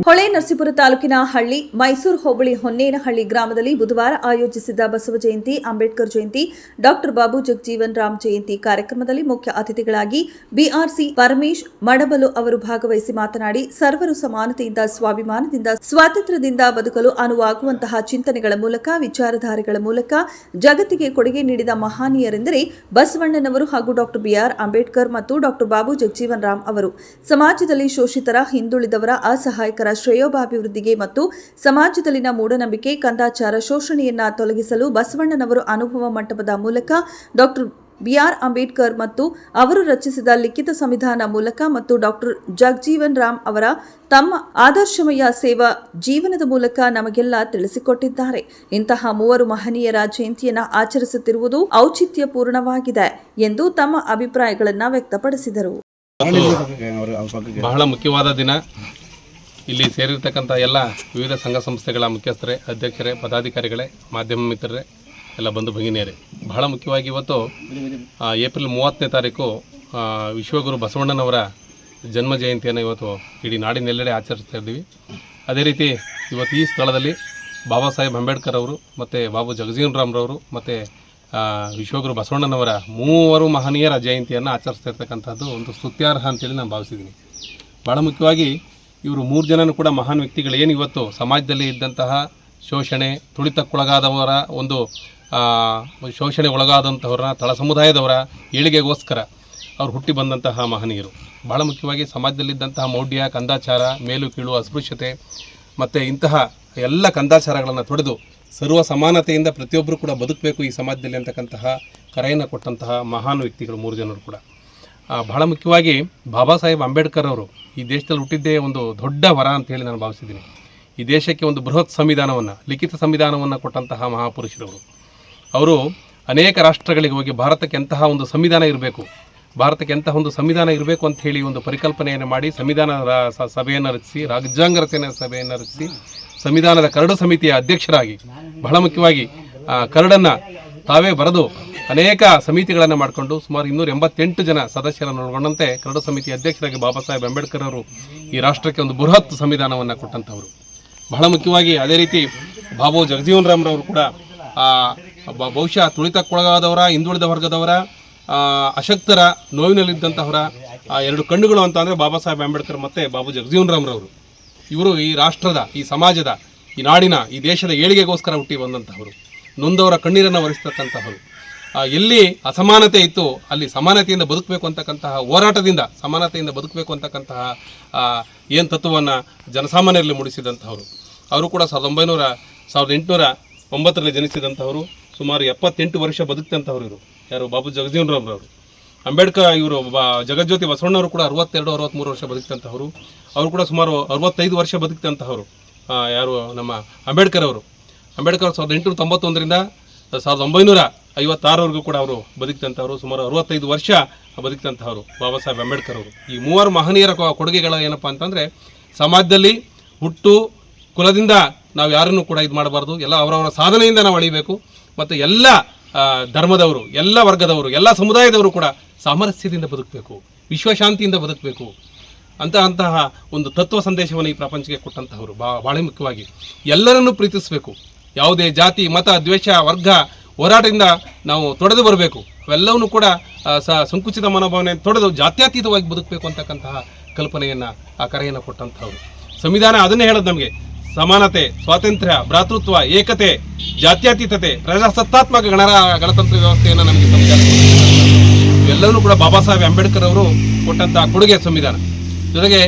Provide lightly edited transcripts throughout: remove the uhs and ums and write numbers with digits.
ಹೊಳೆನರಸೀಪುರ ತಾಲೂಕಿನ ಹಳ್ಳಿ ಮೈಸೂರು ಹೋಬಳಿ ಹೊನ್ನೇನಹಳ್ಳಿ ಗ್ರಾಮದಲ್ಲಿ ಬುಧವಾರ ಆಯೋಜಿಸಿದ್ದ ಬಸವ ಜಯಂತಿ, ಅಂಬೇಡ್ಕರ್ ಜಯಂತಿ, ಡಾಕ್ಟರ್ ಬಾಬು ಜಗಜೀವನ್ ರಾಮ್ ಜಯಂತಿ ಕಾರ್ಯಕ್ರಮದಲ್ಲಿ ಮುಖ್ಯ ಅತಿಥಿಗಳಾಗಿ ಬಿಆರ್ಸಿ ಪರಮೇಶ್ ಮಡಬಲು ಅವರು ಭಾಗವಹಿಸಿ ಮಾತನಾಡಿ, ಸರ್ವರು ಸಮಾನತೆಯಿಂದ, ಸ್ವಾಭಿಮಾನದಿಂದ, ಸ್ವಾತಂತ್ರ್ಯದಿಂದ ಬದುಕಲು ಅನುವಾಗುವಂತಹ ಚಿಂತನೆಗಳ ಮೂಲಕ, ವಿಚಾರಧಾರೆಗಳ ಮೂಲಕ ಜಗತ್ತಿಗೆ ಕೊಡುಗೆ ನೀಡಿದ ಮಹಾನೀಯರೆಂದರೆ ಬಸವಣ್ಣನವರು ಹಾಗೂ ಡಾಕ್ಟರ್ ಬಿಆರ್ ಅಂಬೇಡ್ಕರ್ ಮತ್ತು ಡಾಕ್ಟರ್ ಬಾಬು ಜಗಜೀವನ್ ರಾಮ್ ಅವರು. ಸಮಾಜದಲ್ಲಿ ಶೋಷಿತರ, ಹಿಂದುಳಿದವರ, ಅಸಹಾಯಕರ ಶ್ರೇಯೋಭಿವೃದ್ಧಿಗೆ ಮತ್ತು ಸಮಾಜದಲ್ಲಿನ ಮೂಢನಂಬಿಕೆ, ಕಂದಾಚಾರ, ಶೋಷಣೆಯನ್ನ ತೊಲಗಿಸಲು ಬಸವಣ್ಣನವರು ಅನುಭವ ಮಂಟಪದ ಮೂಲಕ ಡಾಕ್ಟರ್ ಬಿಆರ್ ಅಂಬೇಡ್ಕರ್ ಮತ್ತು ಅವರು ರಚಿಸಿದ ಲಿಖಿತ ಸಂವಿಧಾನ ಮೂಲಕ ಮತ್ತು ಡಾಕ್ಟರ್ ಜಗಜೀವನ್ ರಾಮ್ ಅವರ ತಮ್ಮ ಆದರ್ಶಮಯ ಸೇವಾ ಜೀವನದ ಮೂಲಕ ನಮಗೆಲ್ಲ ತಿಳಿಸಿಕೊಟ್ಟಿದ್ದಾರೆ. ಇಂತಹ ಮೂವರು ಮಹನೀಯರ ಜಯಂತಿಯನ್ನು ಆಚರಿಸುತ್ತಿರುವುದು ಔಚಿತ್ಯಪೂರ್ಣವಾಗಿದೆ ಎಂದು ತಮ್ಮ ಅಭಿಪ್ರಾಯಗಳನ್ನು ವ್ಯಕ್ತಪಡಿಸಿದರು. ಬಹಳ ಮುಖ್ಯವಾದ ದಿನ. ಇಲ್ಲಿ ಸೇರಿರ್ತಕ್ಕಂಥ ಎಲ್ಲ ವಿವಿಧ ಸಂಘ ಸಂಸ್ಥೆಗಳ ಮುಖ್ಯಸ್ಥರೇ, ಅಧ್ಯಕ್ಷರೇ, ಪದಾಧಿಕಾರಿಗಳೇ, ಮಾಧ್ಯಮ ಮಿತ್ರರೇ, ಎಲ್ಲ ಬಂಧು ಭಗಿನಿಯರೇ, ಬಹಳ ಮುಖ್ಯವಾಗಿ ಇವತ್ತು ಏಪ್ರಿಲ್ 30ನೇ ತಾರೀಕು ವಿಶ್ವಗುರು ಬಸವಣ್ಣನವರ ಜನ್ಮ ಜಯಂತಿಯನ್ನು ಇವತ್ತು ಇಡೀ ನಾಡಿನೆಲ್ಲೆಡೆ ಆಚರಿಸ್ತಾ ಇದ್ದೀವಿ. ಅದೇ ರೀತಿ ಇವತ್ತು ಈ ಸ್ಥಳದಲ್ಲಿ ಬಾಬಾ ಸಾಹೇಬ್ ಅಂಬೇಡ್ಕರ್ ಅವರು ಮತ್ತು ಬಾಬು ಜಗಜೀವನ್ ರಾಮ್ರವರು ಮತ್ತು ವಿಶ್ವಗುರು ಬಸವಣ್ಣನವರ ಮೂವರು ಮಹನೀಯರ ಜಯಂತಿಯನ್ನು ಆಚರಿಸ್ತಾ ಇರ್ತಕ್ಕಂಥದ್ದು ಒಂದು ಸ್ತುತ್ಯಾರ್ಹ ಅಂತೇಳಿ ನಾನು ಭಾವಿಸಿದ್ದೀನಿ. ಭಾಳ ಮುಖ್ಯವಾಗಿ ಇವರು 3 ಜನನೂ ಕೂಡ ಮಹಾನ್ ವ್ಯಕ್ತಿಗಳು. ಏನು ಇವತ್ತು ಸಮಾಜದಲ್ಲಿ ಇದ್ದಂತಹ ಶೋಷಣೆ, ತುಳಿತಕ್ಕೊಳಗಾದವರ ಒಂದು ಶೋಷಣೆ ಒಳಗಾದಂಥವ್ರನ್ನ, ತಳ ಸಮುದಾಯದವರ ಏಳಿಗೆಗೋಸ್ಕರ ಅವ್ರು ಹುಟ್ಟಿ ಬಂದಂತಹ ಮಹನೀಯರು. ಭಾಳ ಮುಖ್ಯವಾಗಿ ಸಮಾಜದಲ್ಲಿದ್ದಂತಹ ಮೌಢ್ಯ, ಕಂದಾಚಾರ, ಮೇಲು ಕೀಳು, ಅಸ್ಪೃಶ್ಯತೆ ಮತ್ತು ಇಂತಹ ಎಲ್ಲ ಕಂದಾಚಾರಗಳನ್ನು ತೊಡೆದು ಸರ್ವ ಸಮಾನತೆಯಿಂದ ಪ್ರತಿಯೊಬ್ಬರು ಕೂಡ ಬದುಕಬೇಕು ಈ ಸಮಾಜದಲ್ಲಿ ಅಂತಕ್ಕಂತಹ ಕರೆಯನ್ನು ಕೊಟ್ಟಂತಹ ಮಹಾನ್ ವ್ಯಕ್ತಿಗಳು 3 ಜನರು ಕೂಡ. ಬಹಳ ಮುಖ್ಯವಾಗಿ ಬಾಬಾ ಸಾಹೇಬ್ ಅಂಬೇಡ್ಕರ್ ಅವರು ಈ ದೇಶದಲ್ಲಿ ಹುಟ್ಟಿದ್ದೇ ಒಂದು ದೊಡ್ಡ ವರ ಅಂತೇಳಿ ನಾನು ಭಾವಿಸಿದ್ದೀನಿ. ಈ ದೇಶಕ್ಕೆ ಒಂದು ಬೃಹತ್ ಸಂವಿಧಾನವನ್ನು, ಲಿಖಿತ ಸಂವಿಧಾನವನ್ನು ಕೊಟ್ಟಂತಹ ಮಹಾಪುರುಷರವರು. ಅವರು ಅನೇಕ ರಾಷ್ಟ್ರಗಳಿಗೆ ಹೋಗಿ ಭಾರತಕ್ಕೆ ಎಂತಹ ಒಂದು ಸಂವಿಧಾನ ಇರಬೇಕು, ಭಾರತಕ್ಕೆ ಎಂತಹ ಒಂದು ಸಂವಿಧಾನ ಇರಬೇಕು ಅಂತ ಹೇಳಿ ಒಂದು ಪರಿಕಲ್ಪನೆಯನ್ನು ಮಾಡಿ ಸಂವಿಧಾನ ಸಭೆಯನ್ನು ರಚಿಸಿ, ರಾಜ್ಯಾಂಗ ರಚನೆ ಸಭೆಯನ್ನು ರಚಿಸಿ, ಸಂವಿಧಾನದ ಕರಡು ಸಮಿತಿಯ ಅಧ್ಯಕ್ಷರಾಗಿ, ಬಹಳ ಮುಖ್ಯವಾಗಿ ಕರಡನ್ನು ತಾವೇ ಬರೆದು ಅನೇಕ ಸಮಿತಿಗಳನ್ನು ಮಾಡಿಕೊಂಡು ಸುಮಾರು 288 ಜನ ಸದಸ್ಯರನ್ನು ಒಳಗೊಂಡಂತೆ ಕರಡು ಸಮಿತಿ ಅಧ್ಯಕ್ಷರಾಗಿ ಬಾಬಾ ಸಾಹೇಬ್ ಅಂಬೇಡ್ಕರ್ ಅವರು ಈ ರಾಷ್ಟ್ರಕ್ಕೆ ಒಂದು ಬೃಹತ್ ಸಂವಿಧಾನವನ್ನು ಕೊಟ್ಟಂಥವರು. ಬಹಳ ಮುಖ್ಯವಾಗಿ ಅದೇ ರೀತಿ ಬಾಬು ಜಗಜೀವನ್ ರಾಮ್ರವರು ಕೂಡ ಬಹುಶಃ ತುಳಿತಕ್ಕೊಳಗಾದವರ, ಹಿಂದುಳಿದ ವರ್ಗದವರ, ಅಶಕ್ತರ, ನೋವಿನಲ್ಲಿದ್ದಂಥವರ 2 ಕಣ್ಣುಗಳು ಅಂತ ಅಂದರೆ ಬಾಬಾ ಸಾಹೇಬ್ ಅಂಬೇಡ್ಕರ್ ಮತ್ತು ಬಾಬು ಜಗಜೀವನ್ ರಾಮ್ರವರು. ಇವರು ಈ ರಾಷ್ಟ್ರದ, ಈ ಸಮಾಜದ, ಈ ನಾಡಿನ, ಈ ದೇಶದ ಏಳಿಗೆಗೋಸ್ಕರ ಹುಟ್ಟಿ ಬಂದಂತಹವರು. ನೊಂದವರ ಕಣ್ಣೀರನ್ನು ಒರೆಸ್ತಕ್ಕಂತಹವರು. ಎಲ್ಲಿ ಅಸಮಾನತೆ ಇತ್ತು ಅಲ್ಲಿ ಸಮಾನತೆಯಿಂದ ಬದುಕಬೇಕು ಅಂತಕ್ಕಂತಹ ಹೋರಾಟದಿಂದ ಸಮಾನತೆಯಿಂದ ಬದುಕಬೇಕು ಅಂತಕ್ಕಂತಹ ಏನು ತತ್ವವನ್ನು ಜನಸಾಮಾನ್ಯರಲ್ಲಿ ಮೂಡಿಸಿದಂಥವರು. ಅವರು ಕೂಡ 1809ರಲ್ಲಿ ಜನಿಸಿದಂಥವರು. ಸುಮಾರು 78 ವರ್ಷ ಬದುಕಿದಂಥವ್ರು ಇವರು. ಯಾರು? ಬಾಬು ಜಗಜೀವನ್ ರಾಮ್ರವರು. ಅಂಬೇಡ್ಕರ್ ಇವರು ಜಗಜ್ಯೋತಿ ಬಸವಣ್ಣವರು ಕೂಡ 62-63 ವರ್ಷ ಬದುಕಿದಂಥವರು. ಅವರು ಕೂಡ ಸುಮಾರು 65 ವರ್ಷ ಬದುಕಿದಂಥವರು. ಯಾರು? ನಮ್ಮ ಅಂಬೇಡ್ಕರ್ ಅವರು. ಅಂಬೇಡ್ಕರ್ 1891ರಿಂದ 1956ವರೆಗೂ ಕೂಡ ಅವರು ಬದುಕಿದಂಥವರು. ಸುಮಾರು 65 ವರ್ಷ ಬದುಕಿದಂಥವರು ಬಾಬಾ ಸಾಹೇಬ್ ಅಂಬೇಡ್ಕರ್ ಅವರು. ಈ 3 ಮಹನೀಯರ ಕೊಡುಗೆಗಳು ಏನಪ್ಪ ಅಂತಂದರೆ, ಸಮಾಜದಲ್ಲಿ ಹುಟ್ಟು ಕುಲದಿಂದ ನಾವು ಯಾರನ್ನು ಕೂಡ ಇದು ಮಾಡಬಾರ್ದು, ಎಲ್ಲ ಅವರವರ ಸಾಧನೆಯಿಂದ ನಾವು ಅಳಿಬೇಕು. ಮತ್ತು ಎಲ್ಲ ಧರ್ಮದವರು, ಎಲ್ಲ ವರ್ಗದವರು, ಎಲ್ಲ ಸಮುದಾಯದವರು ಕೂಡ ಸಾಮರಸ್ಯದಿಂದ ಬದುಕಬೇಕು, ವಿಶ್ವಶಾಂತಿಯಿಂದ ಬದುಕಬೇಕು ಅಂತಹ ಒಂದು ತತ್ವ ಸಂದೇಶವನ್ನು ಈ ಪ್ರಪಂಚಕ್ಕೆ ಕೊಟ್ಟಂತಹವರು. ಭಾಳ ಮುಖ್ಯವಾಗಿ ಎಲ್ಲರನ್ನೂ ಪ್ರೀತಿಸಬೇಕು. ಯಾವುದೇ ಜಾತಿ, ಮತ, ದ್ವೇಷ, ವರ್ಗ ಹೋರಾಟದಿಂದ ನಾವು ತೊಡೆದು ಬರಬೇಕು. ಅವೆಲ್ಲವನ್ನೂ ಕೂಡ ಸಂಕುಚಿತ ಮನೋಭಾವನೆ ತೊಡೆದು ಜಾತ್ಯತೀತವಾಗಿ ಬದುಕಬೇಕು ಅಂತಕ್ಕಂತಹ ಕಲ್ಪನೆಯನ್ನು, ಆ ಕರೆಯನ್ನು ಕೊಟ್ಟಂತಹವರು. ಸಂವಿಧಾನ ಅದನ್ನೇ ಹೇಳೋದು ನಮಗೆ. ಸಮಾನತೆ, ಸ್ವಾತಂತ್ರ್ಯ, ಭ್ರಾತೃತ್ವ, ಏಕತೆ, ಜಾತ್ಯತೀತತೆ, ಪ್ರಜಾಸತ್ತಾತ್ಮಕ ಗಣತಂತ್ರ ವ್ಯವಸ್ಥೆಯನ್ನು ನಮಗೆ ಸಂವಿಧಾನ. ಇವೆಲ್ಲವನ್ನೂ ಕೂಡ ಬಾಬಾ ಸಾಹೇಬ್ ಅಂಬೇಡ್ಕರ್ ಅವರು ಕೊಟ್ಟಂತಹ ಕೊಡುಗೆ ಸಂವಿಧಾನ. ಜೊತೆಗೆ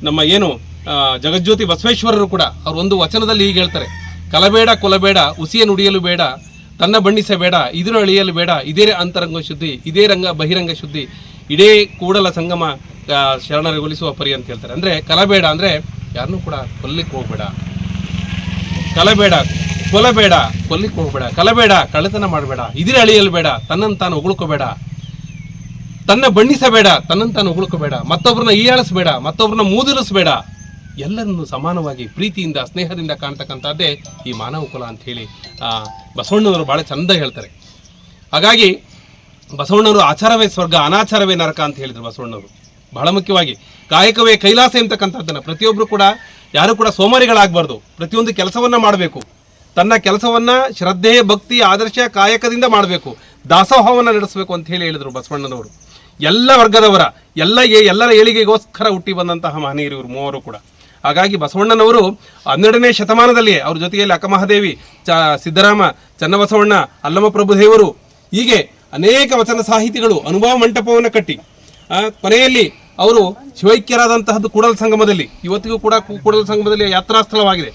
ನಮ್ಮ ಏನು ಜಗಜ್ಯೋತಿ ಬಸವೇಶ್ವರರು ಕೂಡ ಅವರು ಒಂದು ವಚನದಲ್ಲಿ ಹೀಗೆ ಹೇಳ್ತಾರೆ: ಕಲಬೇಡ, ಕೊಲಬೇಡ, ಉಸಿಯ ನುಡಿಯಲು ಬೇಡ, ತನ್ನ ಬಣ್ಣಿಸಬೇಡ, ಇದಿರು ಅಳಿಯಲು ಬೇಡ, ಇದೇ ಅಂತರಂಗ ಶುದ್ಧಿ, ಇದೇ ಬಹಿರಂಗ ಶುದ್ಧಿ, ಇಡೇ ಕೂಡಲ ಸಂಗಮ ಶರಣರಿಗೊಳಿಸುವ ಪರಿ ಅಂತ ಹೇಳ್ತಾರೆ. ಅಂದರೆ ಕಲಬೇಡ ಅಂದರೆ ಯಾರನ್ನೂ ಕೂಡ ಕೊಲ್ಲಿಕ್ಕೆ ಹೋಗಬೇಡ, ಕಲಬೇಡ, ಕೊಲಬೇಡ, ಕೊಲ್ಲಿಕ್ಕೆ ಹೋಗಬೇಡ, ಕಲಬೇಡ, ಕಳ್ಳತನ ಮಾಡಬೇಡ, ಇದಿರೆ ಅಳಿಯಲು ಬೇಡ, ತನ್ನನ್ನು ತಾನು ಉಗುಳ್ಕೋಬೇಡ, ತನ್ನ ಬಣ್ಣಿಸಬೇಡ, ತನ್ನನ್ನು ತಾನು ಉಗುಳ್ಕೋಬೇಡ, ಮತ್ತೊಬ್ಬರನ್ನ ಹೀಯಾಳಿಸಬೇಡ, ಮತ್ತೊಬ್ಬರನ್ನ ಮೂದಿರಿಸಬೇಡ, ಎಲ್ಲರನ್ನು ಸಮಾನವಾಗಿ ಪ್ರೀತಿಯಿಂದ, ಸ್ನೇಹದಿಂದ ಕಾಣ್ತಕ್ಕಂಥದ್ದೇ ಈ ಮಾನವ ಕುಲ ಅಂತ ಹೇಳಿ ಬಸವಣ್ಣನವರು ಭಾಳ ಚಂದ ಹೇಳ್ತಾರೆ. ಹಾಗಾಗಿ ಬಸವಣ್ಣವರು ಆಚಾರವೇ ಸ್ವರ್ಗ, ಅನಾಚಾರವೇ ನರಕ ಅಂತ ಹೇಳಿದರು ಬಸವಣ್ಣವರು. ಬಹಳ ಮುಖ್ಯವಾಗಿ ಕಾಯಕವೇ ಕೈಲಾಸ ಎಂತಕ್ಕಂಥದ್ದನ್ನು ಪ್ರತಿಯೊಬ್ಬರು ಕೂಡ ಯಾರು ಕೂಡ ಸೋಮಾರಿಗಳಾಗಬಾರ್ದು, ಪ್ರತಿಯೊಂದು ಕೆಲಸವನ್ನು ಮಾಡಬೇಕು, ತನ್ನ ಕೆಲಸವನ್ನು ಶ್ರದ್ಧೆ ಭಕ್ತಿ ಆದರ್ಶ ಕಾಯಕದಿಂದ ಮಾಡಬೇಕು, ದಾಸೋಹವನ್ನು ನಡೆಸಬೇಕು ಅಂತ ಹೇಳಿದರು ಬಸವಣ್ಣನವರು. ಎಲ್ಲ ವರ್ಗದವರ ಎಲ್ಲರ ಏಳಿಗೆಗೋಸ್ಕರ ಹುಟ್ಟಿ ಬಂದಂತಹ ಮಹನೀಯರು ಇವರು ಮೂವರು ಕೂಡ. ಹಾಗಾಗಿ ಬಸವಣ್ಣನವರು 12ನೇ ಶತಮಾನದಲ್ಲಿಯೇ ಅವ್ರ ಜೊತೆಯಲ್ಲಿ ಅಕ್ಕಮಹಾದೇವಿ, ಸಿದ್ದರಾಮ, ಚನ್ನಬಸವಣ್ಣ, ಅಲ್ಲಮ ಪ್ರಭುದೇವರು, ಹೀಗೆ ಅನೇಕ ವಚನ ಸಾಹಿತಿಗಳು ಅನುಭವ ಮಂಟಪವನ್ನು ಕಟ್ಟಿ ಕೊನೆಯಲ್ಲಿ ಅವರು ಶಿವೈಕ್ಯರಾದಂತಹದ್ದು ಕೂಡಲ ಸಂಗಮದಲ್ಲಿ. ಇವತ್ತಿಗೂ ಕೂಡ ಕೂಡಲ ಸಂಗಮದಲ್ಲಿ ಯಾತ್ರಾ ಸ್ಥಳವಾಗಿದೆ.